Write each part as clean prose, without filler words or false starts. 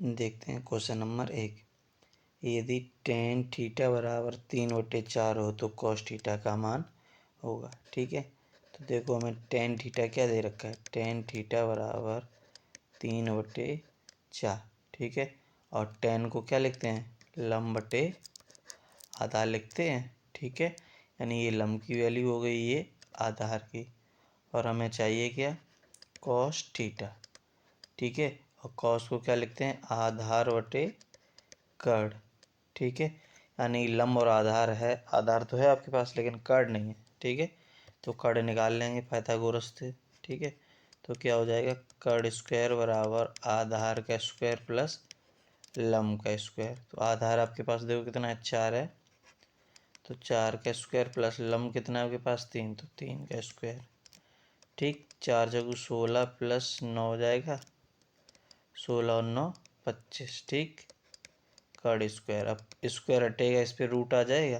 देखते हैं question number 1। यदि tan थीटा बराबर 3/4 हो तो cos थीटा का मान होगा। ठीक है, तो देखो हमें tan थीटा क्या दे रखा है, tan थीटा बराबर 3/4। ठीक है, और tan को क्या लिखते हैं, लंब बटे आधार लिखते हैं। ठीक है, यानी ये लंब की वैल्यू हो गई, ये आधार की, और हमें चाहिए क्या, cos थीटा। ठीक है, और cos को क्या लिखते हैं, आधार बटे कर्ण। ठीक है, यानी लंब और आधार है, आधार तो है आपके पास लेकिन कर्ण नहीं है। ठीक है, तो कर्ण निकाल लेंगे पाइथागोरस से। ठीक है, तो क्या हो जाएगा, कर्ण स्क्वायर बराबर आधार का स्क्वायर प्लस लंब का स्क्वायर। तो आधार आपके पास देखो कितना है, 4 है, तो 4 का स्क्वायर प्लस लंब कितना है आपके पास, 3, तो 3 का स्क्वायर। ठीक, 4 जगह 16 प्लस 9 हो जाएगा, 16 और 9 25। ठीक, कर्ण स्क्वायर, अब स्क्वायर हटेगा, इस पर रूट आ जाएगा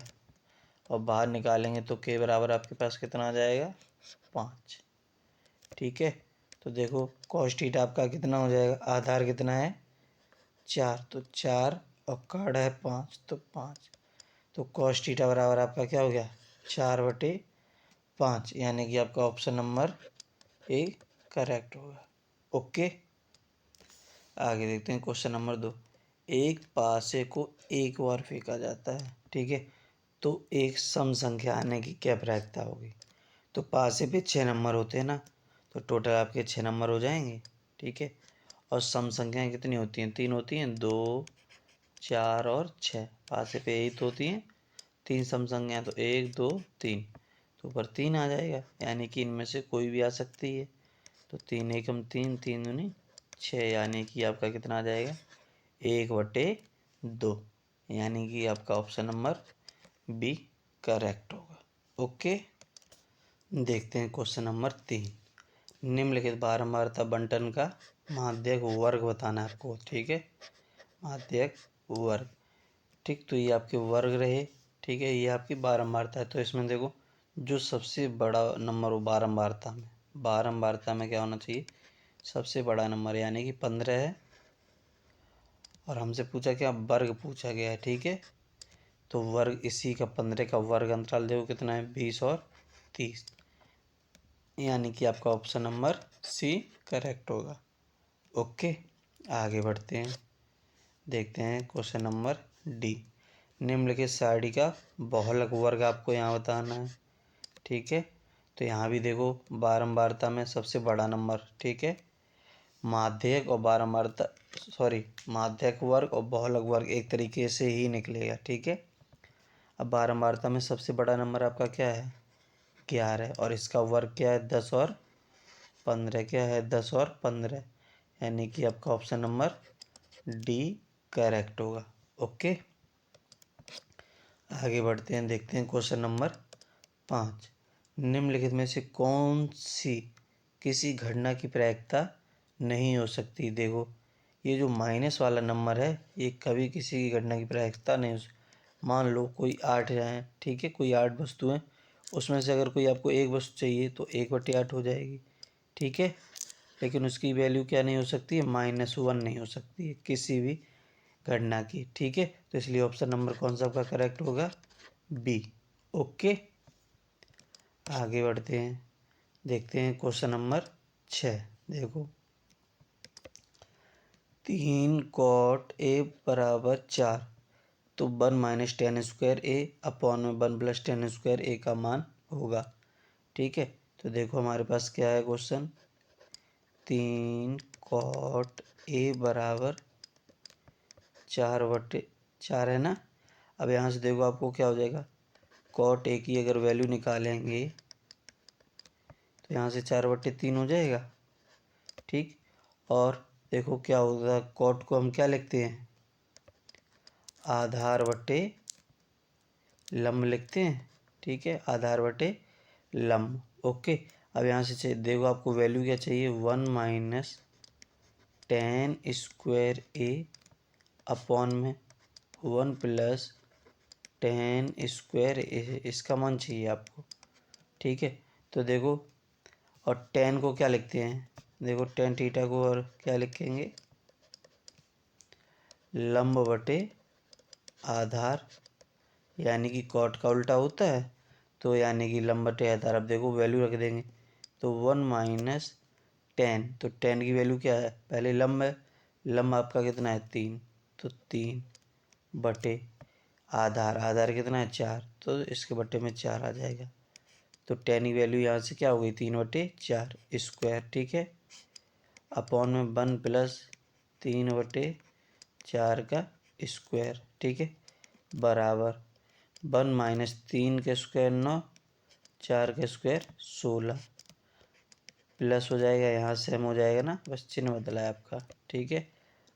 और बाहर निकालेंगे तो के बराबर आपके पास कितना आ जाएगा, 5। ठीक है, तो देखो cos थीटा आपका कितना हो जाएगा, आधार कितना है 4, तो 4 और कर्ण है 5, तो 5। तो cos थीटा बराबर आपका क्या हो गया, 4/5, यानी कि आपका ऑप्शन नंबर ए करेक्ट होगा। ओके, आगे देखते हैं क्वेश्चन नंबर 2। एक पासे को एक बार फेंका जाता है। ठीक है, तो एक सम संख्या आने की क्या प्रायिकता होगी। तो पासे पे 6 नंबर होते हैं ना, तो टोटल आपके 6 नंबर हो जाएंगे। ठीक है, और सम संख्याएं कितनी होती हैं, 3 होती हैं, 2, 4 और 6। पासे पे 8 होती हैं, 3 सम संख्याएं, तो 1, 2, 3, तो ऊपर 3 आ जाएगा, यानी कि इनमें से कोई भी आ सकती है। तो 3 एकम 3, 3 दूनी 6, यानी कि आपका कितना आ जाएगा, 1/2, यानी कि आपका ऑप्शन नंबर बी करेक्ट होगा। ओके, देखते हैं क्वेश्चन नंबर 3। निम्नलिखित बारंबारता बंटन का माध्यक वर्ग बताना है आपको। ठीक है, माध्यक वर्ग। ठीक, तो ये आपके वर्ग रहे। ठीक है, ये आपकी बारंबारता है, तो इसमें देखो जो सबसे बड़ा नंबर हो बारंबारता में क्या होना चाहिए, सबसे बड़ा नंबर, यानी कि 15 है, और हमसे पूछा क्या, वर्ग पूछा गया है। ठीक है, तो वर्ग इसी का 15 का वर्ग अंतराल देखो कितना है, 20 और 30, यानी कि आपका ऑप्शन नंबर सी करेक्ट होगा। ओके, आगे बढ़ते हैं, देखते हैं क्वेश्चन नंबर डी। निम्नलिखित सारणी का बहुलक वर्ग आपको यहाँ बताना है। ठीक है, तो यहाँ भी देखो बारंबारता में सबसे बड़ा नंबर। ठीक है, माध्यक और माध्यक वर्ग और बहुलक वर्ग एक तरीके से ही निकलेगा। ठीक है, अब बारंबारता में सबसे बड़ा नंबर आपका क्या है, 11, और इसका वर्ग क्या है, 10 और 15, क्या है 10 और 15, यानी कि आपका ऑप्शन नंबर डी करेक्ट होगा। ओके, आगे बढ़ते हैं, देखते हैं क्वेश्चन नंबर 5। निम्नलिखित में से कौन सी किसी घटना की प्रायिकता नहीं हो सकती। देखो ये जो माइनस वाला नंबर है, ये कभी किसी की घटना की प्रायिकता नहीं हो सकती। मान लो कोई 8 है, ठीक है, कोई 8 वस्तु हैं, उसमें से अगर कोई आपको एक वस्तु चाहिए तो 1/8 हो जाएगी। ठीक है, लेकिन उसकी वैल्यू क्या नहीं हो सकती है, -1 नहीं हो सकती है किसी भी घटना की। ठीक है, तो इसलिए ऑप्शन नंबर कौन सा आपका करेक्ट होगा, बी। ओके, आगे बढ़ते हैं, देखते हैं क्वेश्चन नंबर 6। देखो 3 cot a बराबर 4, तो 1 - tan स्क्वायर ए अपॉन में 1 + tan स्क्वायर ए का मान होगा। ठीक है, तो देखो हमारे पास क्या है क्वेश्चन, 3 cot a बराबर 4/4 है ना। अब यहाँ से देखो आपको क्या हो जाएगा, cot a की अगर वैल्यू निकालेंगे तो यहाँ से 4/3 हो जाएगा। ठीक, और देखो क्या होगा, cot को हम क्या लिखते हैं, आधार बटे लंब लिखते हैं। ठीक है, आधार बटे लंब। ओके, अब यहाँ से देखो आपको वैल्यू क्या चाहिए, 1 - tan स्क्वायर ए अपॉन में 1 + tan स्क्वायर ए, इसका मान चाहिए आपको। ठीक है, तो देखो, और tan को क्या लिखते हैं, देखो tan थीटा को और क्या लिखेंगे, लंब बटे आधार, यानी कि कॉट का उल्टा होता है, तो यानी कि लंब बटे आधार। अब देखो वैल्यू रख देंगे, तो 1 माइनस 10, तो 10 की वैल्यू क्या है, पहले लंब है, लंब आपका कितना है 3, तो 3 बटे आधार, आधार कितना है 4, तो इसके बटे में 4 आ जाएगा। तो 10 की वैल्यू यहाँ से क्या हो गई 3/4 स्क्वायर, ठीक है, अपॉन में 1 प्लस 3/4 का स्क्वायर, ठीक है, बराबर 1 माइनस 3 का स्क्वायर 9, 4 का स्क्वायर 16, प्लस हो जाएगा, यहाँ सेम हो जाएगा ना, बस चिन्ह बदला है आपका, ठीक है।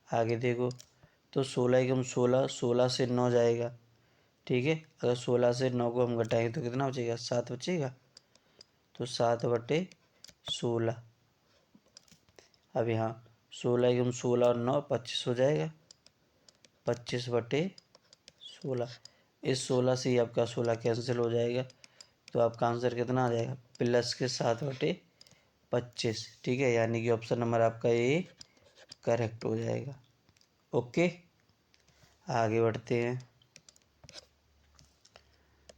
आगे देखो, तो 16 एकम 16, 16 से 9 जाएगा, ठीक है, अगर 16 से 9 को हम घटाएंगे तो कितना बचेगा, 7 बचेगा, तो 7/16। अब यहाँ 16 एकम 16 और 9 25 हो जाएगा, 25/16। इस 16 से ही आपका 16 कैंसिल हो जाएगा, तो आपका आंसर कितना आ जाएगा, प्लस के 7/25, ठीक है, यानी कि ऑप्शन नंबर आपका ये करेक्ट हो जाएगा। ओके, आगे बढ़ते हैं,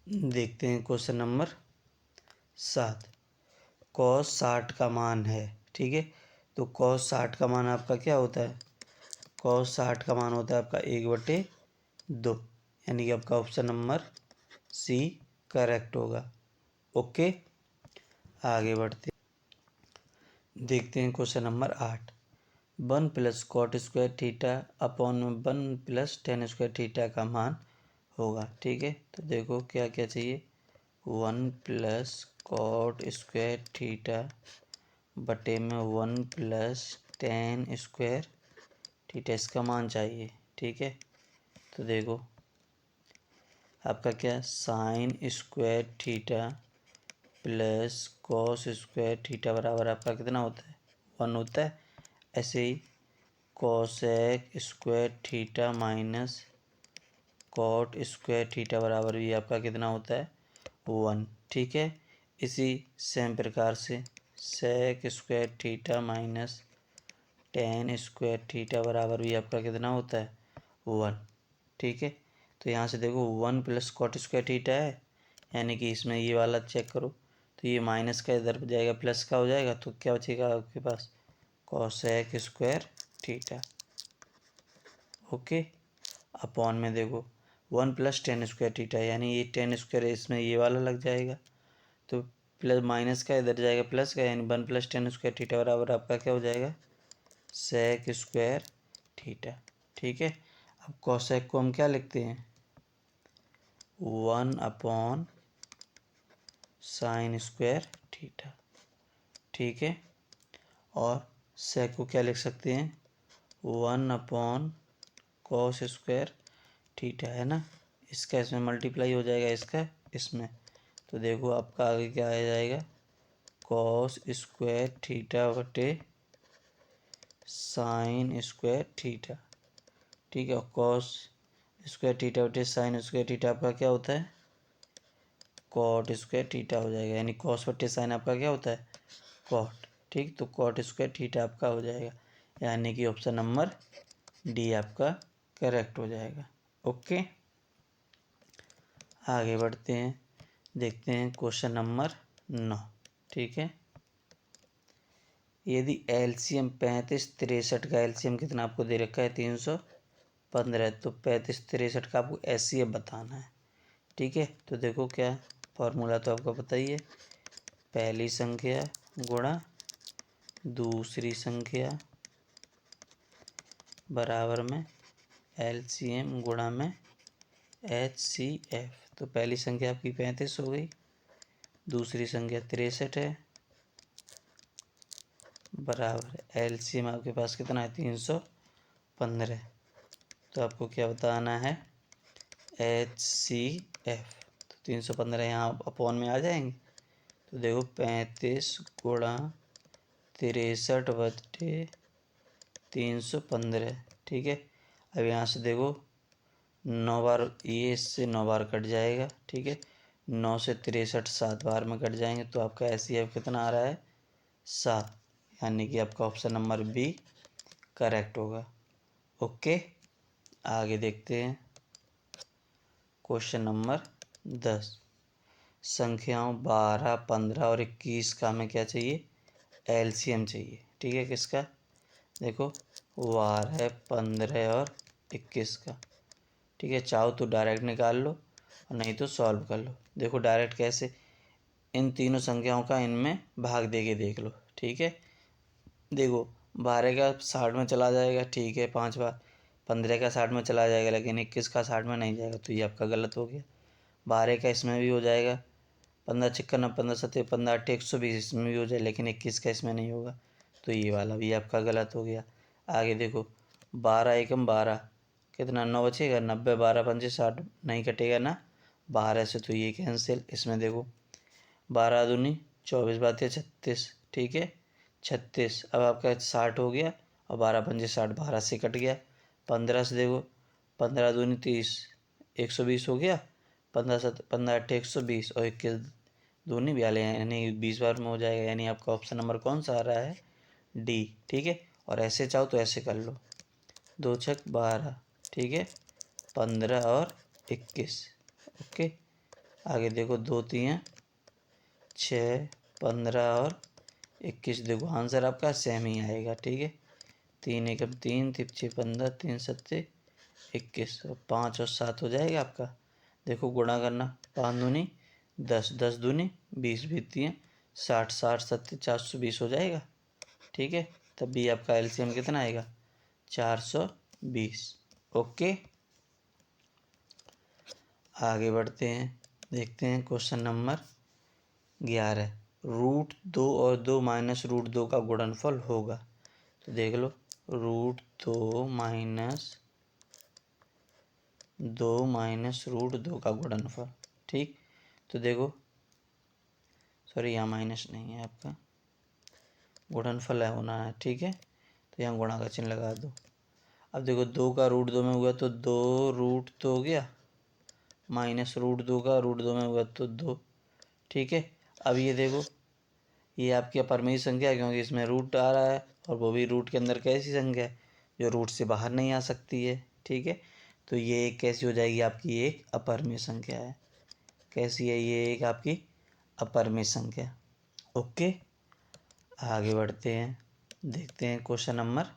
देखते हैं क्वेश्चन नंबर 7। cos 60 का मान है, ठीक है, तो cos 60 का मान आपका क्या होता है, cos 60 का मान होता है आपका 1/2, यानी कि आपका ऑप्शन नंबर सी करेक्ट होगा। ओके, आगे बढ़ते देखते हैं question number 8। 1 plus cot square theta upon 1 plus tan square theta का मान होगा, ठीक है, तो देखो क्या क्या चाहिए, 1 प्लस कॉट स्क्वायर थीटा बटे में 1 प्लस टेन स्क्वायर थीटा, इसका मान चाहिए, ठीक है, तो देखो आपका क्या sine square theta plus cos square theta बराबर आपका कितना होता है 1 होता है। ऐसे ही cosec square theta minus cot square theta बराबर भी आपका कितना होता है 1, ठीक है। इसी सेम प्रकार से sec square theta minus tan square theta बराबर भी आपका कितना होता है 1, ठीक है। तो यहाँ से देखो 1 प्लस कॉट स्क्वायर थीटा है, यानी कि इसमें ये वाला चेक करो, तो ये माइनस का इधर जाएगा प्लस का हो जाएगा, तो क्या बचेगा आपके पास cosec square theta. Okay, upon में देखो 1 प्लस टेन स्क्वायर थीटा, यानी ये टेन स्क्वायर इसमें ये वाला लग जाएगा, तो प्लस माइनस का इधर जाएगा प्लस का, यानी 1 प्लस टेन स्क्वायर थीटा बराबर आपका क्या हो जाएगा सेक स्क्वायर थीटा, ठीक है। अब कॉसेक को हम क्या लिखते हैं 1 अपॉन साइन स्क्वायर थीटा, ठीक है, और सेक को क्या लिख सकते हैं 1 अपॉन कॉस स्क्वायर थीटा, है ना, इसका इसमें मल्टीप्लाई हो जाएगा इसका इसमें, तो देखो आपका आगे क्या आ जाएगा कॉस स्क्वायर थीटा बटे साइन स्क्वायर थीटा, ठीक है, और कॉस स्क्वायर थीटा बटे साइन स्क्वायर थीटा आपका क्या होता है कॉट स्क्वायर थीटा हो जाएगा, यानी कॉस बटे साइन आपका क्या होता है कॉट, ठीक, तो कॉट स्क्वायर थीटा आपका हो जाएगा, यानी कि ऑप्शन नंबर डी आपका करेक्ट हो जाएगा। ओके, आगे बढ़ते हैं, देखते हैं क्वेश्चन नंबर 9, ठीक है। यदि एलसीएम 35 63 का एलसीएम कितना आपको दे रखा है 315, तो 35 63 का आपको एचसीएफ बताना है, ठीक है। तो देखो क्या फॉर्मूला तो आपको पता ही है, पहली संख्या गुणा दूसरी संख्या बराबर में एलसीएम गुणा में एचसीएफ। तो पहली संख्या आपकी 35 हो गई, दूसरी संख्या 63 है, बराबर एलसीएम आपके पास कितना है 315, तो आपको क्या बताना है एचसीएफ। तो 315 यहाँ अपॉन में आ जाएंगे, तो देखो 35 गुणा 63 बटे 315, ठीक है। अब यहाँ से देखो 9 बार ये इससे 9 बार कट जाएगा, ठीक है, 9 से 63 7 बार में कट जाएंगे, तो आपका एचसीएफ कितना आ रहा है 7, यानी कि आपका ऑप्शन नंबर बी करेक्ट होगा। ओके, आगे देखते हैं क्वेश्चन नंबर 10। संख्याओं 12, 15 और 21 का हमें क्या चाहिए, एलसीएम चाहिए। ठीक है, किसका, देखो 12, 15 और 21 का। ठीक है, चाहो तो डायरेक्ट निकाल लो और नहीं तो सॉल्व कर लो। देखो डायरेक्ट कैसे, इन तीनों संख्याओं का इनमें भाग दे के देख लो। ठीक है, देखो 12 का 60 में चला जाएगा, ठीक है 5 बार। 15 का 60 में चला जाएगा, लेकिन 21 का 60 में नहीं जाएगा, तो ये आपका गलत हो गया। 12 का इसमें भी हो जाएगा, 15 छिक्का 15 सत्ते 15 8 120 इसमें भी हो जाए, लेकिन 21 का इसमें नहीं होगा, तो ये वाला भी आपका गलत हो गया। आगे देखो 12 एकम 12, कितना 9 बचेगा, 90 12 पंजे 60, नहीं कटेगा ना 12 से, तो ये कैंसिल। इसमें देखो 12 दूनी 24 बातें 36, ठीक है 36। अब आपका 60 हो गया और 12 पंजे 60, 12 से कट गया। 15 से देखो 15 दूनी 30, 120 हो गया। 15 7 15 8 120 और 21 दूनी 42, यानी 20 बार में हो जाएगा। यानी आपका ऑप्शन नंबर कौन सा आ रहा है, डी। ठीक है, और ऐसे चाहो तो ऐसे कर लो, 2 छक 12, ठीक है 15 और 21। ओके, आगे देखो 2 3 6, 15 और 21। देखो आंसर आपका सेम ही आएगा। ठीक है, 3 एकम 3, 3 6 15, 3 सत्ते 21 और 5 और 7 हो जाएगा आपका। देखो गुणा करना, 5 दूनी 10, 10 दूनी 20, बीतती हैं 60, 60 सत्ते 420 हो जाएगा। ठीक है, तब भी आपका एलसीएम कितना आएगा, 420। ओके, आगे बढ़ते हैं, देखते हैं क्वेश्चन नंबर 11। √2 और 2 माइनस √2 का गुणनफल होगा। तो देख लो, √2 माइनस 2 माइनस √2 का गुणनफल। ठीक, तो देखो सॉरी यहाँ माइनस नहीं है, आपका गुणनफल है होना है। ठीक है, तो यहाँ गुणा का चिन्ह लगा दो। अब देखो 2 का √2 में हुआ तो 2 √2 हो गया, माइनस √2 का √2 में हुआ तो 2। ठीक है, अब ये देखो ये आपकी अपरिमेय संख्या है, क्योंकि इसमें रूट आ रहा है और वो भी रूट के अंदर कैसी संख्या है, जो रूट से बाहर नहीं आ सकती है। ठीक है, तो ये एक कैसी हो जाएगी, आपकी एक अपरिमेय संख्या है। कैसी है ये, एक आपकी अपरिमेय संख्या। ओके, आगे बढ़ते हैं, देखते हैं क्वेश्चन नंबर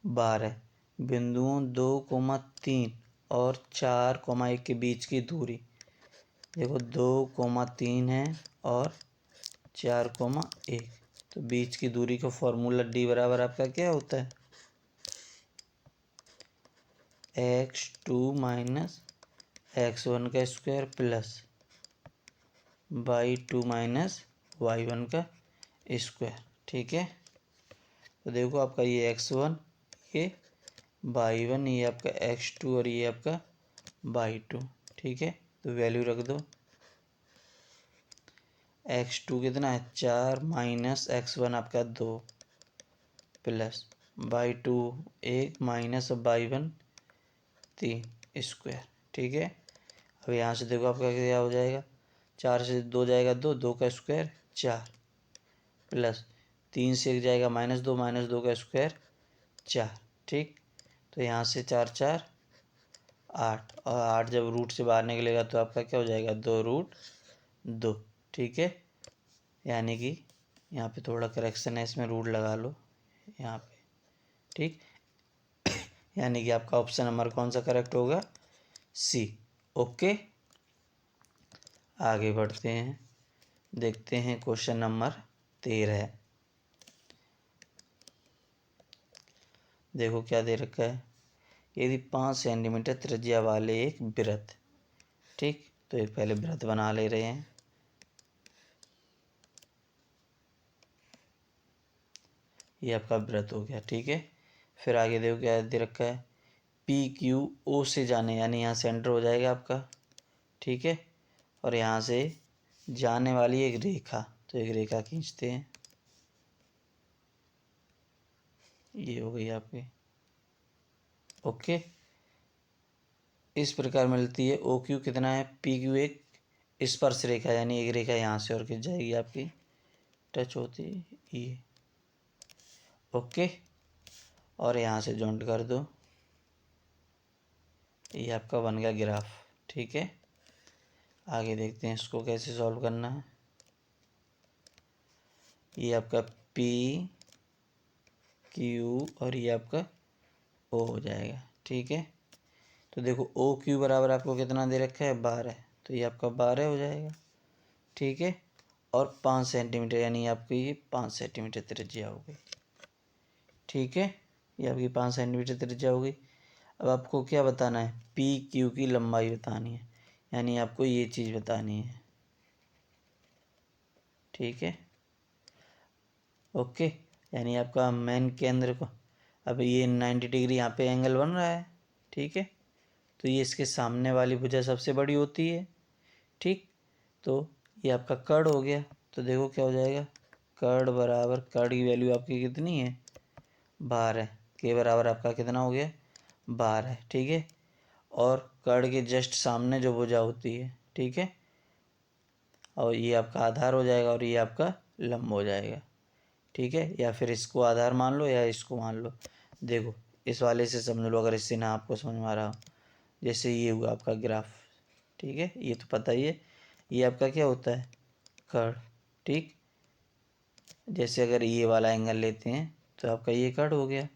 12। बिंदुओं 2,3 और 4,1 के बीच की दूरी। देखो 2,3 है और 4,1, तो बीच की दूरी का फॉर्मूला डी बराबर आपका क्या होता है, x2 माइनस x1 का square plus y2 minus y1 का स्क्वायर। ठीक है, तो देखो आपका ये x1, ये y1, ये आपका x2 और ये आपका y2। ठीक है, तो वैल्यू रख दो, x2 कितना है 4 माइनस x1 आपका 2 plus y2 1 minus y1 3 square. ठीक है, अब यहाँ से देखो आपका क्या हो जाएगा, 4 से 2 जाएगा 2, 2 का स्क्वायर 4 प्लस 3 से 1 जाएगा -2, -2 का स्क्वायर 4। ठीक, तो यहाँ से 4 4 8, और 8 जब रूट से बाहर निकलेगा तो आपका क्या हो जाएगा, 2√2। ठीक है, यानी कि यहाँ पे थोड़ा करेक्शन है, इसमें रूट लगा लो यहाँ पे। ठीक, यानी कि आपका ऑप्शन नंबर कौन सा करेक्ट होगा, सी। ओके, आगे बढ़ते हैं, देखते हैं क्वेश्चन नंबर 13। देखो क्या दे रखा है, यदि 5 सेंटीमीटर त्रिज्या वाले एक वृत्त। ठीक, तो एक पहले वृत्त बना ले रहे हैं। ये आपका वृत्त हो गया। ठीक है, फिर आगे देखो क्या दे रखा है, PQ O से जाने, यानी यहाँ सेंटर हो जाएगा आपका। ठीक है, और यहाँ से जाने वाली एक रेखा, तो एक रेखा खींचते हैं, ये हो गई आपकी। ओके, इस प्रकार मिलती है OQ कितना है, PQ एक स्पर्श रेखा, यानी एक रेखा यहाँ से और खींच जाएगी आपकी, टच होती है ये। ओके, और यहाँ से जॉइंट कर दो, ये आपका बन गया ग्राफ। ठीक है, आगे देखते हैं इसको कैसे सॉल्व करना है। ये आपका पी क्यू और ये आपका ओ हो जाएगा। ठीक है, तो देखो ओ क्यू बराबर आपको कितना दे रखा है 12, तो ये आपका 12 हो जाएगा। ठीक है, और 5 सेंटीमीटर यानी आपकी ये 5 सेंटीमीटर त्रिज्या हो गई। ठीक है, ये आपकी 5 सेंटीमीटर त्रिज्या हो गई। अब आपको क्या बताना है, पी क्यू की लंबाई बतानी है, यानी आपको ये चीज़ बतानी है। ठीक है, ओके, यानी आपका मेन केंद्र को, अब ये 90 डिग्री यहाँ पे एंगल बन रहा है। ठीक है, तो ये इसके सामने वाली भुजा सबसे बड़ी होती है। ठीक, तो ये आपका कर्ण हो गया। तो देखो क्या हो जाएगा, कर्ण बराबर, कर्ण की वैल्यू आपकी कितनी है 12, के बराबर आपका कितना हो गया 12। ठीक है, और कर्ण के जस्ट सामने जो भुजा होती है। ठीक है, और ये आपका आधार हो जाएगा और ये आपका लंब हो जाएगा। ठीक है, या फिर इसको आधार मान लो या इसको मान लो। देखो इस वाले से समझ लो, अगर इससे ना आपको समझ में आ रहा हो, जैसे ये हुआ आपका ग्राफ। ठीक है, ये तो पता ही है, ये आपका क्या होता है कर्ण। ठीक, जैसे अगर ये वाला एंगल लेते हैं तो आपका ये कर्ण हो गया।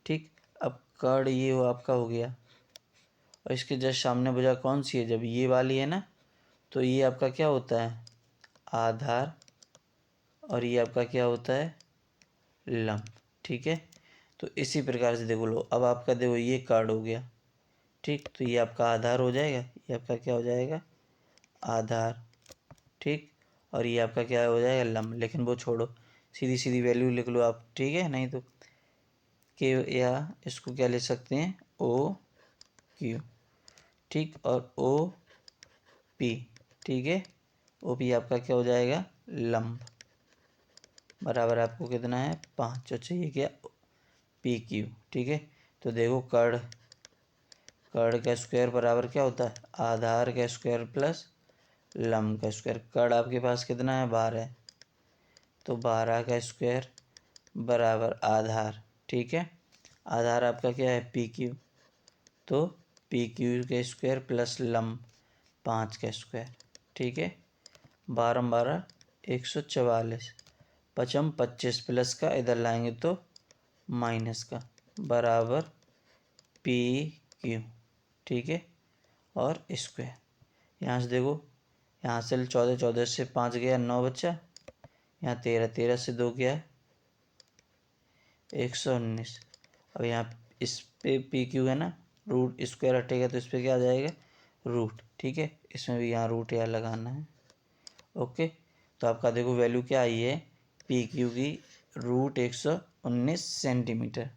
ठीक, अब कर्ण ये हो आपका हो गया, और इसके जस्ट सामने भुजा कौन सी है, जब ये वाली है ना, तो ये आपका क्या होता है आधार, और ये आपका क्या होता है लंब। ठीक है, तो इसी प्रकार से देखो लो, अब आपका देखो ये कर्ण हो गया। ठीक, तो ये आपका आधार हो जाएगा, ये आपका क्या हो जाएगा आधार। ठीक, और ये आपका क्या हो जाएगा लंब, लेकिन वो छोड़ो, सीधी सीधी वैल्यू लिख लो आप। ठीक है, नहीं तो के, या इसको क्या ले सकते हैं ओ क्यू। ठीक, और ओ पी। ठीक है, ओ पी आपका क्या हो जाएगा लंब, बराबर आपको कितना है 5, जो चाहिए क्या पी क्यू। ठीक है, तो देखो कर्ण, कर्ण का स्क्वायर बराबर क्या होता है आधार का स्क्वायर प्लस लंब का स्क्वायर। कर्ण आपके पास कितना है 12, तो 12 का स्क्वायर बराबर आधार। ठीक है, आधार आपका क्या है पी क्यू, तो पी क्यू का स्क्वायर प्लस लंब 5 का स्क्वायर। ठीक है, 12 12 144, पचम 25 प्लस का इधर लाएंगे तो माइनस का, बराबर पी क्यू। ठीक है, और स्क्वायर, यहाँ से देखो, यहाँ से 14 14 से 5 गया 9 बच्चा, यहाँ 13 13 से 2 गया 119। अब यहाँ इस पे पी क्यू है ना, रूट स्क्वायर हटेगा तो इस पर क्या आ जाएगा रूट। ठीक है, इसमें भी यहाँ रूट या लगाना है। ओके, तो आपका देखो वैल्यू क्या आई है पी क्यू की, रूट 119 सेंटीमीटर।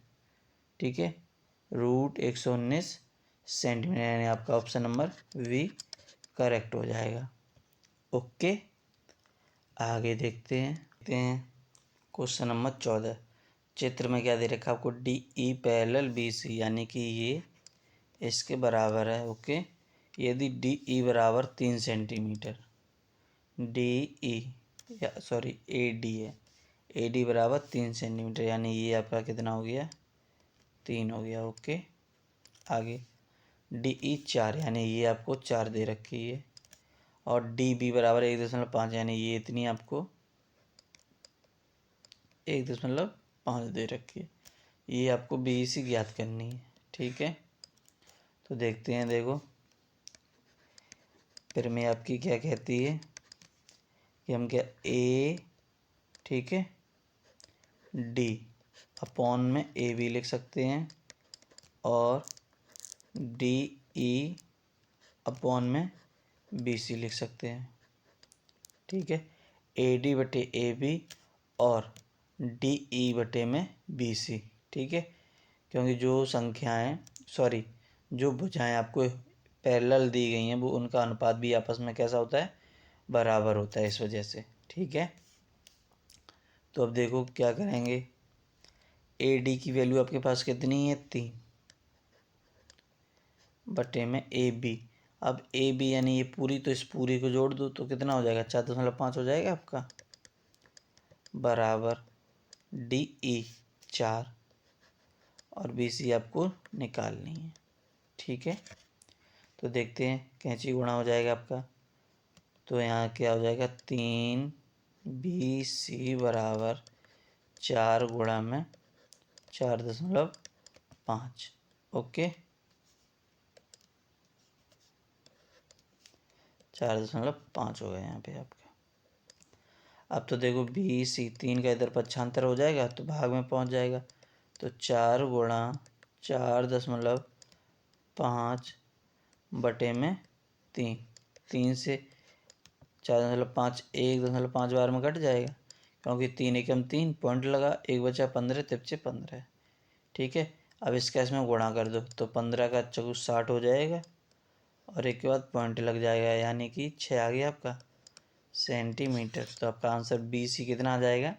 ठीक है, रूट 119 सेंटीमीटर, यानी आपका ऑप्शन नंबर वी करेक्ट हो जाएगा। ओके, आगे देखते हैं क्वेश्चन नंबर 14। चित्र में क्या दे रखा है आपको, D E parallel B C, यानी कि ये इसके बराबर है। ओके, यदि डी ई बराबर 3 सेंटीमीटर, डी ई या सॉरी ए डी है, ए डी बराबर 3 सेंटीमीटर, यानी ये आपका कितना हो गया 3 हो गया। ओके, आगे डी ई 4, यानी ये आपको 4 दे रखी है, और डी बी बराबर 1.5, यानी ये इतनी आपको 1.5 दे रखी है। ये आपको बी सी ज्ञात करनी है। ठीक है, तो देखते हैं, देखो फिर में आपकी क्या कहती है कि हम क्या ए, ठीक है, डी अपॉन में ए बी लिख सकते हैं, और डी ई अपॉन में बी सी लिख सकते हैं। ठीक है, ए डी बटे ए बी और डी ई बटे में बी सी। ठीक है, क्योंकि जो संख्याएं सॉरी जो भुजाएं आपको पैरेलल दी गई हैं, वो उनका अनुपात भी आपस में कैसा होता है बराबर होता है, इस वजह से। ठीक है, तो अब देखो क्या करेंगे, ए डी की वैल्यू आपके पास कितनी है 3 बटे में ए बी। अब ए बी यानी ये पूरी, तो इस पूरी को जोड़ दो तो कितना हो जाएगा 4.5 हो जाएगा आपका, बराबर डी ई 4, और बी सी आपको निकालनी है। ठीक है, तो देखते हैं, कैंची गुणा हो जाएगा आपका, तो यहाँ क्या हो जाएगा 3BC बराबर 4 गुणा में 4.5। ओके, 4.5 हो गया यहाँ पे आपका। अब तो देखो BC 3 का इधर पक्षांतर हो जाएगा तो भाग में पहुँच जाएगा, तो 4 गुणा 4.5 बटे में 3, 3 से 4.5 1.5 बार में कट जाएगा, क्योंकि 3 एकम 3 पॉइंट लगा, 1 बचा 15 तिपचे 15। ठीक है, अब इसका इसमें गुणा कर दो तो 15 का चौगुना 60 हो जाएगा और एक के बाद पॉइंट लग जाएगा, यानी कि 6 आ गया आपका सेंटीमीटर। तो आपका आंसर BC कितना आ जाएगा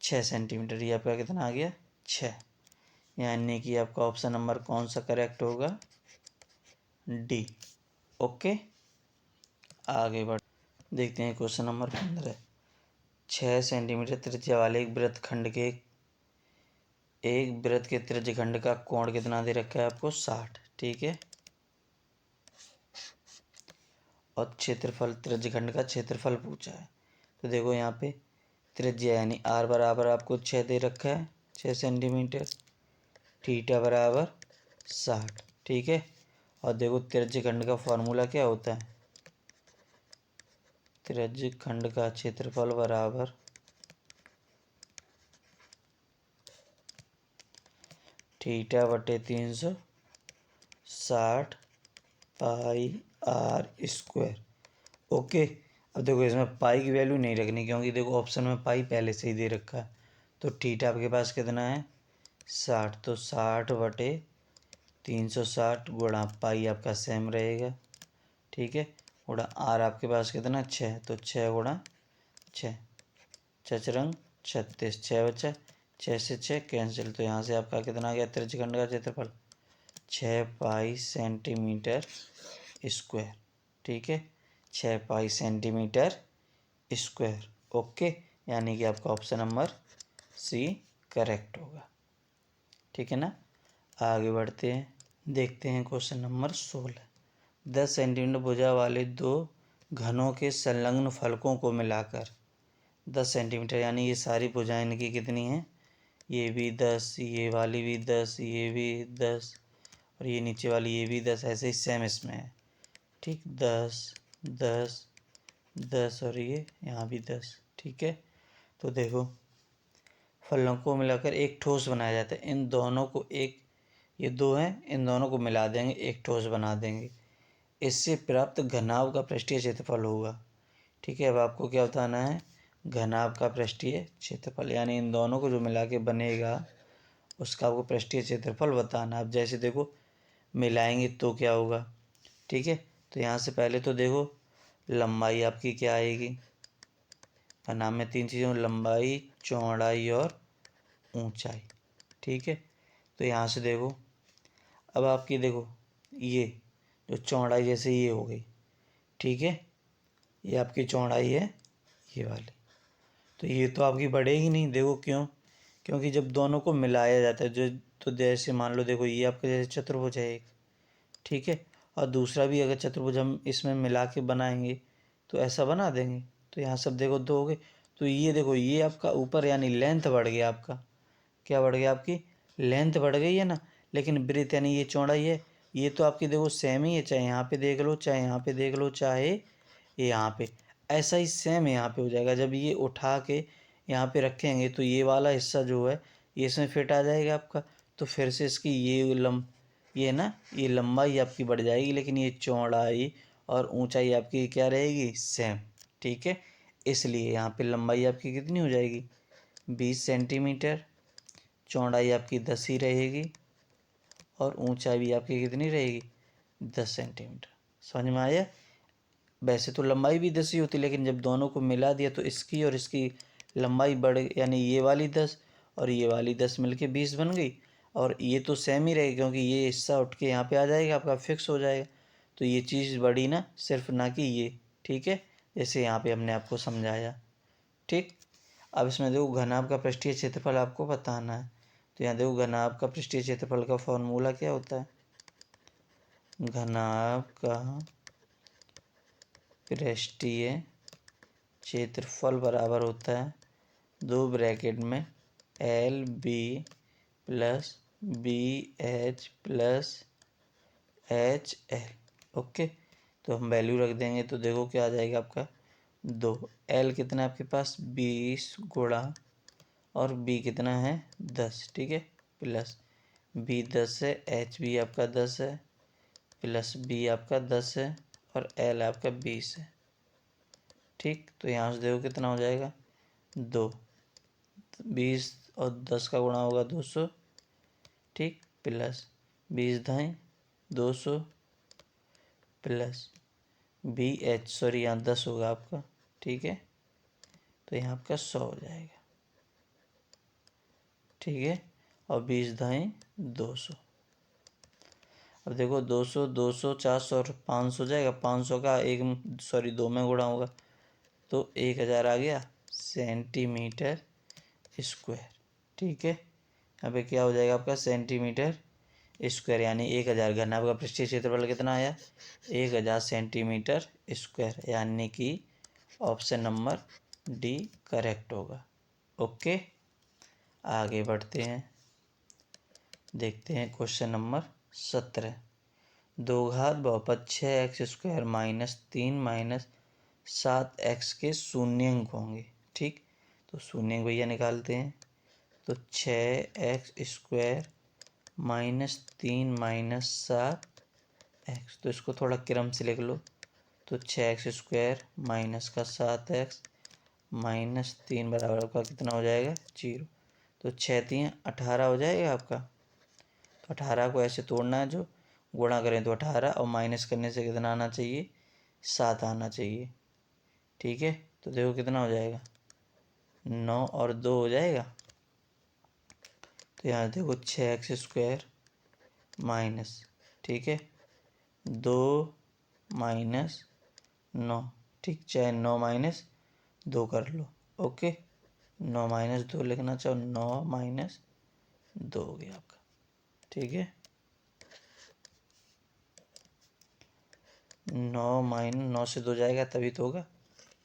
6 सेंटीमीटर। ये आपका कितना आ गया 6, यानी कि आपका ऑप्शन नंबर कौन सा करेक्ट होगा, डी। ओके, आगे बढ़ देखते हैं क्वेश्चन नंबर 15। 6 सेंटीमीटर त्रिज्या वाले एक वृत्त के त्रिज्यखंड का कोण कितना दे रखा है आपको 60। ठीक है, और क्षेत्रफल, त्रिज्यखंड का क्षेत्रफल पूछा है। तो देखो यहाँ पे त्रिज्या यानी R बराबर आपको 6 दे रखा है 6 सेंटीमीटर, थीटा बराबर 60। ठीक है, और देखो त्रिज्यखंड का फॉर्मूला क्या होता है, त्रिज्यखंड का क्षेत्रफल बराबर थीटा बटे 360 पाई R स्क्वायर। ओके, अब देखो इसमें पाई की वैल्यू नहीं रखनी, क्योंकि देखो ऑप्शन में पाई पहले से ही दे रखा है। तो थीटा आपके पास कितना है 60, तो 60 बटे 360 गुणा पाई आपका सेम रहेगा। ठीक है, गुणा R आपके पास कितना 6, तो 6 गुणा 6, 6×6 36, 6 बचा, 6 से 6 कैंसिल, तो यहाँ से आपका कितना आ गया त्रिज्यखंड का क्षेत्रफल 6 पाई सेंटीमीटर स्क्वायर। ठीक है, 6 पाई सेंटीमीटर स्क्वायर। ओके, यानी कि आपका ऑप्शन नंबर सी करेक्ट होगा। ठीक है ना, आगे बढ़ते हैं, देखते हैं क्वेश्चन नंबर 16। 10 सेंटीमीटर भुजा वाले दो घनों के संलग्न फलकों को मिलाकर 10 सेंटीमीटर, यानी ये सारी भुजाएं इनकी कितनी हैं, ये भी 10, ये वाली भी 10, ये भी 10 और ये नीचे वाली ये भी 10, ऐसे ही सेम इसमें है। ठीक, 10 10 10 और ये यहाँ भी 10। ठीक है, तो देखो फलों को मिलाकर एक ठोस बनाया जाता है, इन दोनों को एक, ये दो हैं, इन दोनों को मिला देंगे एक ठोस बना देंगे, इससे प्राप्त घनाभ का पृष्ठीय क्षेत्रफल होगा। ठीक है, अब आपको क्या बताना है, घनाभ का पृष्ठीय क्षेत्रफल, यानी इन दोनों को जो मिला के बनेगा उसका आपको पृष्ठीय क्षेत्रफल बताना। अब जैसे देखो मिलाएंगे तो क्या होगा। ठीक है, तो यहाँ से पहले तो देखो लंबाई आपकी क्या आएगी, घनाभ में 3 चीज़ें, लंबाई, चौड़ाई और ऊंचाई। ठीक है, तो यहाँ से देखो अब आपकी देखो ये जो चौड़ाई जैसे ये हो गई। ठीक है, ये आपकी चौड़ाई है ये वाली, तो ये तो आपकी बढ़ेगी नहीं। देखो क्यों, क्योंकि जब दोनों को मिलाया जाता है जो, तो जैसे मान लो देखो ये आपका जैसे चतुर्भुज है एक, ठीक है, और दूसरा भी अगर चतुर्भुज हम इसमें मिला के बनाएंगे तो ऐसा बना देंगे। तो यहाँ सब देखो 2 हो गए, तो ये देखो ये आपका ऊपर यानी लेंथ बढ़ गया आपका, क्या बढ़ गया आपकी लेंथ बढ़ गई है ना, लेकिन ब्रेथ यानी ये चौड़ाई है ये तो आपकी देखो सेम ही है, चाहे यहाँ पे देख लो चाहे यहाँ पे देख लो चाहे यहाँ पे, ऐसा ही सेम यहाँ पे हो जाएगा। जब ये उठा के यहाँ पे रखेंगे तो ये वाला हिस्सा जो है ये इसमें फिट आ जाएगा आपका, तो फिर से इसकी ये ना ये लंबाई आपकी बढ़ जाएगी, लेकिन ये चौड़ाई और ऊंचाई आपकी क्या रहेगी सेम। ठीक है, इसलिए यहाँ पे लंबाई आपकी कितनी हो जाएगी 20 सेंटीमीटर, चौड़ाई आपकी 10 ही रहेगी और ऊंचाई भी आपकी कितनी रहेगी 10 सेंटीमीटर। समझ में आया, वैसे तो लंबाई भी 10 ही होती, लेकिन जब दोनों को मिला दिया तो इसकी और इसकी लंबाई बढ़, यानी ये वाली 10 और ये वाली 10 मिलके 20 बन गई, और ये तो सेम ही रहेगी क्योंकि ये हिस्सा उठ के यहाँ पे आ जाएगा आपका फिक्स हो जाएगा। तो ये चीज़ बढ़ी ना, सिर्फ ना कि ये। ठीक है, जैसे यहाँ पे हमने आपको समझाया। ठीक, अब इसमें देखो घनाभ का पृष्ठीय क्षेत्रफल आपको बताना है, तो यहाँ देखो घनाभ का पृष्ठीय क्षेत्रफल का फॉर्मूला क्या होता है, घनाभ का पृष्ठीय क्षेत्रफल बराबर होता है 2 ब्रैकेट में L B plus B H plus H L. Okay, तो हम वैल्यू रख देंगे तो देखो क्या आ जाएगा आपका 2। एल कितना है आपके पास 20 गुणा और बी कितना है 10, ठीक है, प्लस बी 10 है, एच भी आपका 10 है, प्लस बी आपका 10 है और एल आपका 20 है। ठीक, तो यहाँ से देखो कितना हो जाएगा 2, 20 और 10 का गुणा होगा 200, ठीक, प्लस 20 दाएँ 200 प्लस बी एच, सॉरी यहाँ 10 होगा आपका, ठीक है, तो यहाँ आपका 100 हो जाएगा, ठीक है, और 20 दाएँ 200। अब देखो 200 200 400 और 500 जाएगा, 500 का दो में गुणा होगा तो 1000 आ गया सेंटीमीटर स्क्वायर, ठीक है। यहाँ पे क्या हो जाएगा आपका सेंटीमीटर स्क्वायर, यानी 1000 घनाभ का पृष्ठीय क्षेत्रफल कितना आया 1000 सेंटीमीटर स्क्वायर, यानी कि ऑप्शन नंबर डी करेक्ट होगा। ओके, आगे बढ़ते हैं, देखते हैं क्वेश्चन नंबर 17। दो घात बहुपद 6x² माइनस 3 माइनस 7x के शून्यंक होंगे, ठीक, तो शून्यंक भैया निकालते हैं, तो 6x² माइनस 3 माइनस 7x, तो इसको थोड़ा क्रम से लिख लो, तो 6x² माइनस का 7x माइनस 3 बराबर आपका कितना हो जाएगा 0, तो 6 3 18 हो जाएगा आपका। तो 18 को ऐसे तोड़ना है, जो गुणा करें तो 18 और माइनस करने से कितना आना चाहिए 7 आना चाहिए, ठीक है, तो देखो कितना हो जाएगा 9 और 2 हो जाएगा, तो यहाँ देखो 6x² माइनस, ठीक है, 2 माइनस 9, ठीक, चाहे 9 माइनस 2 कर लो, ओके, 9 माइनस 2 लिखना चाहो, 9 माइनस 2 हो गया आपका, ठीक है, 9 से 2 जाएगा तभी तो होगा,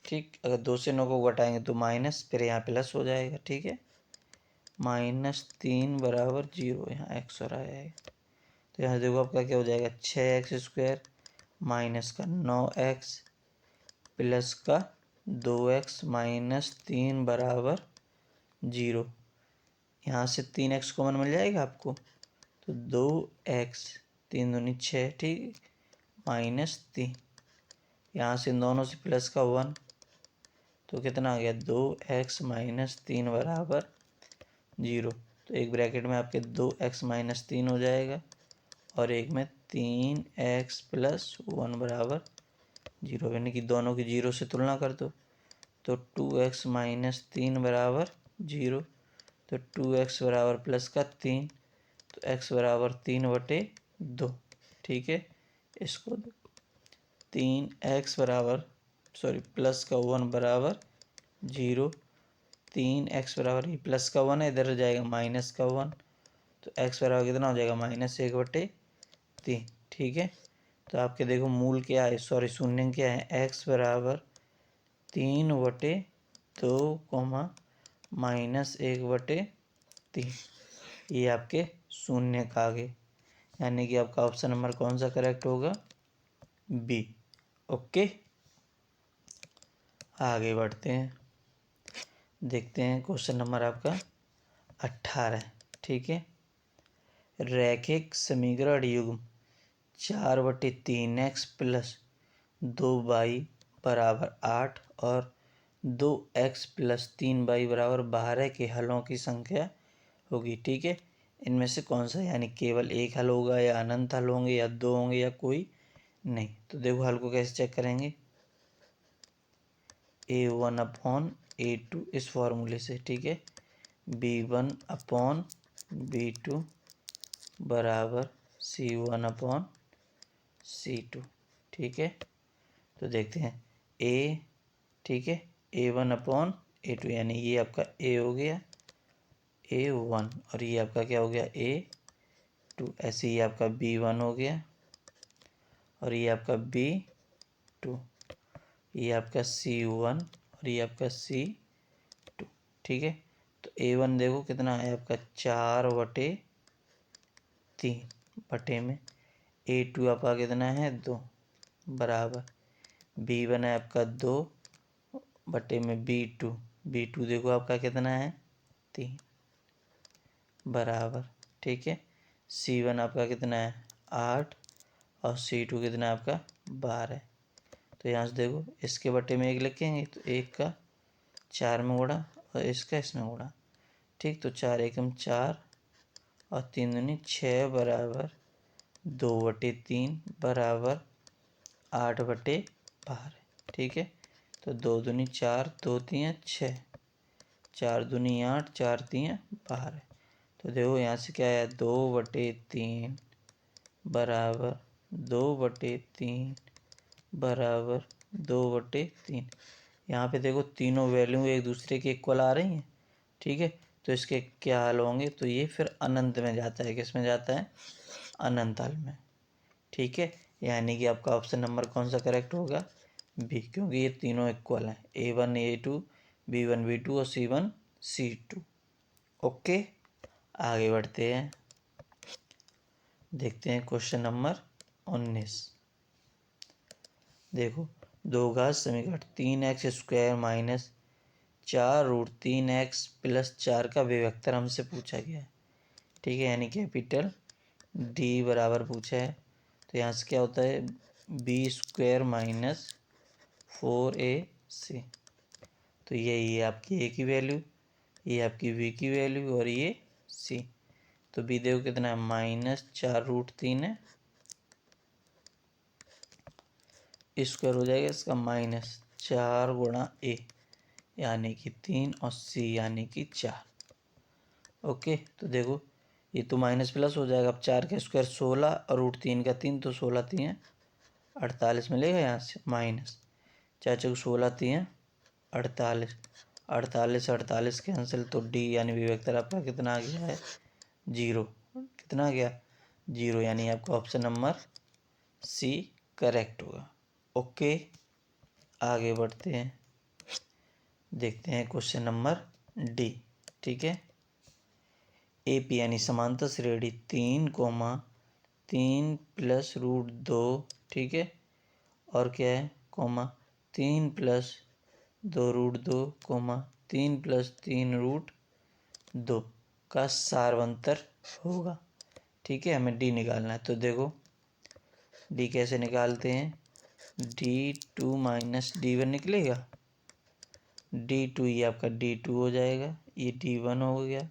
ठीक, अगर 2 से 9 को घटाएंगे तो माइनस, फिर यहाँ प्लस हो जाएगा, ठीक है, -3 बराबर 0, यहाँ एक्स और आया है, तो यहाँ देखो आपका क्या हो जाएगा 6x² माइनस का 9x प्लस का 2x माइनस 3 बराबर 0, यहाँ से 3x कॉमन मिल जाएगा आपको, तो 2x 3 दूनी 6, ठीक, माइनस 3, यहाँ से दोनों से प्लस का 1, तो कितना आ गया 2x माइनस 3 बराबर 0, तो एक ब्रैकेट में आपके 2x माइनस 3 हो जाएगा और एक में 3x प्लस 1 बराबर 0, यानी कि दोनों की 0 से तुलना कर दो, तो 2x माइनस 3 बराबर 0, तो 2x बराबर प्लस का 3, तो x बराबर 3/2, ठीक है, इसको 3x बराबर प्लस का 1 बराबर 0, 3x बराबर, ये प्लस का 1 है, इधर जाएगा माइनस का 1, तो x बराबर कितना हो जाएगा -1/3, ठीक है, तो आपके देखो मूल क्या है, शून्य क्या है, x बराबर 3/2 -1/3, ये आपके शून्य का आगे, यानी कि आपका ऑप्शन नंबर कौन सा करेक्ट होगा बी। ओके, आगे बढ़ते हैं, देखते हैं क्वेश्चन नंबर आपका 18, ठीक है, रैखिक समीकरण युग्म 4/3x प्लस 2y बराबर 8 और 2x प्लस 3y बराबर 12 के हलों की संख्या होगी, ठीक है, इनमें से कौन सा, यानी केवल एक हल होगा या अनंत हल होंगे या 2 होंगे या कोई नहीं, तो देखो हल को कैसे चेक करेंगे, A1/A2 इस फॉर्मूले से, ठीक है, B1/B2 बराबर C1/C2, ठीक है, तो देखते हैं A, ठीक है, A1/A2, यानी ये आपका A हो गया A1 और ये आपका क्या हो गया A2, ऐसे ही आपका B1 हो गया और ये आपका B2, ये आपका C1 और ये आपका C2, ठीक है। तो A1 देखो कितना है आपका 4/3 बटे में, A2 आपका कितना है 2 बराबर, B1 है आपका 2 बटे में B2, B2 देखो आपका कितना है 3 बराबर, ठीक है। C1 आपका कितना है 8 और C2 कितना है आपका 12। तो यहाँ से देखो इसके बटे में 1 लिखेंगे तो 1 का 4 में गुणा और इसका इसमें गुणा, ठीक। तो 4 एकम 4 और 3 दूनी 6 बराबर 2/3 बराबर 8/12, ठीक है। तो 2 दूनी 4, 2 3 6, 4 दूनी 8, 4 3 12। तो देखो यहाँ से क्या आया 2/3 बराबर 2/3 बराबर 2/3। यहाँ पे देखो तीनों वैल्यू एक दूसरे के इक्वल आ रही हैं, ठीक है। तो इसके क्या हल होंगे, तो ये फिर अनंत में जाता है, किस में जाता है अनंत हल में, ठीक है। यानी कि आपका ऑप्शन नंबर कौन सा करेक्ट होगा बी, क्योंकि ये तीनों इक्वल हैं, A1 A2 B1 B2 और C1 C2। ओके, आगे बढ़ते हैं, देखते हैं क्वेश्चन नंबर 19। देखो दो घात समीकरण 3x² माइनस 4√3x प्लस 4 का विभक्तर हमसे पूछा गया है, ठीक है। यानी कैपिटल D बराबर पूछा है। तो यहाँ से क्या होता है B² माइनस 4AC। तो यही है आपकी A की वैल्यू, ये आपकी B की वैल्यू और ये C। तो B देखो कितना है -4√3 है, स्क्वायर हो जाएगा इसका -4 गुणा A यानी कि 3 और C यानी कि 4। ओके, तो देखो ये तो माइनस प्लस हो जाएगा। अब 4 का स्क्वायर 16 और √3 का 3, तो 16 3 48 मिलेगा। यहाँ से माइनस 4 चौक 16 3 48, 48 48 कैंसिल, तो D यानी विभक्तर आपका कितना आ गया है 0। कितना आ गया 0, यानी आपका ऑप्शन नंबर C करेक्ट होगा। ओके, आगे बढ़ते हैं, देखते हैं क्वेश्चन नंबर D, ठीक है। AP यानी समांतर श्रेणी 3, प्लस √2, ठीक है, और क्या है कोमा 3 प्लस 2√2, 3 प्लस 3√2 का सारवंतर होगा, ठीक है। हमें D निकालना है। तो देखो D कैसे निकालते हैं, D2 माइनस D1 निकलेगा, D2 ये आपका D2 हो जाएगा, ये D1 हो गया,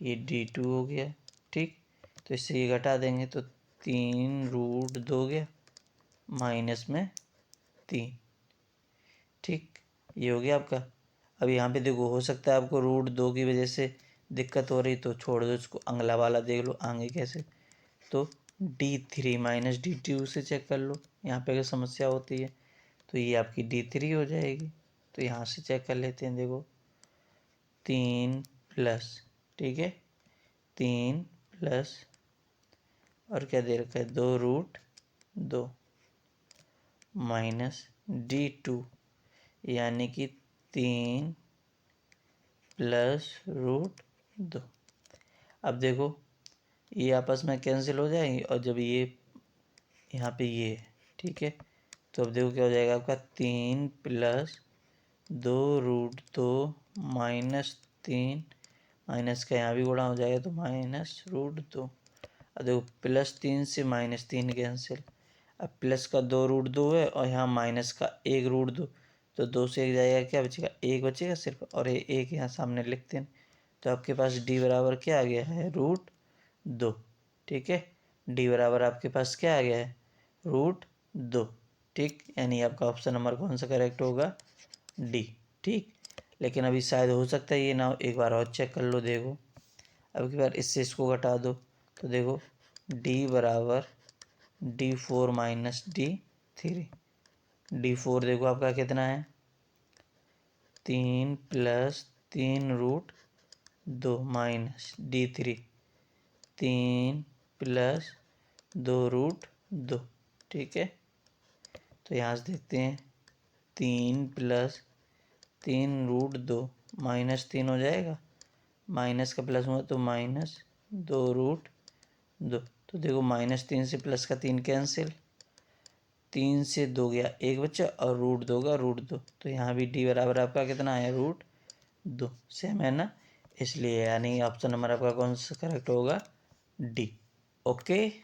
ये D2 हो गया, ठीक। तो इससे ये घटा देंगे तो 3√2 हो गया माइनस में 3, ठीक। ये हो गया आपका। अब यहाँ पे देखो हो सकता है आपको √2 की वजह से दिक्कत हो रही, तो छोड़ दो इसको, अगला वाला देख लो आगे कैसे। तो D3 माइनस D2 से चेक कर लो, यहाँ पे अगर समस्या होती है तो ये आपकी D3 हो जाएगी। तो यहाँ से चेक कर लेते हैं, देखो 3 प्लस, ठीक है, 3 प्लस और क्या दे रखा है 2√2 माइनस D2 यानी कि 3 प्लस √2। अब देखो ये आपस में कैंसिल हो जाएंगे, और जब ये यहाँ पे ये, ठीक है, तो अब देखो क्या हो जाएगा आपका 3 प्लस 2√2 माइनस 3, माइनस का यहाँ भी गुणा हो जाएगा तो -√2। अब देखो +3 से -3 कैंसिल, अब प्लस का 2√2 है और यहाँ माइनस का 1√2, तो 2 से 1 जाएगा, क्या बचेगा 1 बचेगा सिर्फ, और ये 1 यहाँ सामने लिखते हैं। तो आपके पास D बराबर क्या आ गया है √2, ठीक है। D बराबर आपके पास क्या आ गया है √2, ठीक। यानी आपका ऑप्शन नंबर कौन सा करेक्ट होगा D, ठीक। लेकिन अभी शायद हो सकता है ये ना हो, एक बार और चेक कर लो, देखो अब की बार इससे इसको घटा दो, तो देखो D बराबर D4 माइनस D3। D4 देखो आपका कितना है 3 प्लस 3√2 माइनस D3 3 प्लस 2√2, ठीक है। तो यहाँ से देखते हैं 3 + 3√2 -3 हो जाएगा, माइनस का प्लस हुआ तो -2√2। तो देखो -3 से प्लस का 3 कैंसिल, 3 से 2 गया, 1 बच्चा और √2 का √2। तो यहाँ भी d बराबर आपका कितना आया √2, सेम है ना, इसलिए यानी ऑप्शन नंबर आपका कौन सा करेक्ट होगा, डी। ओके।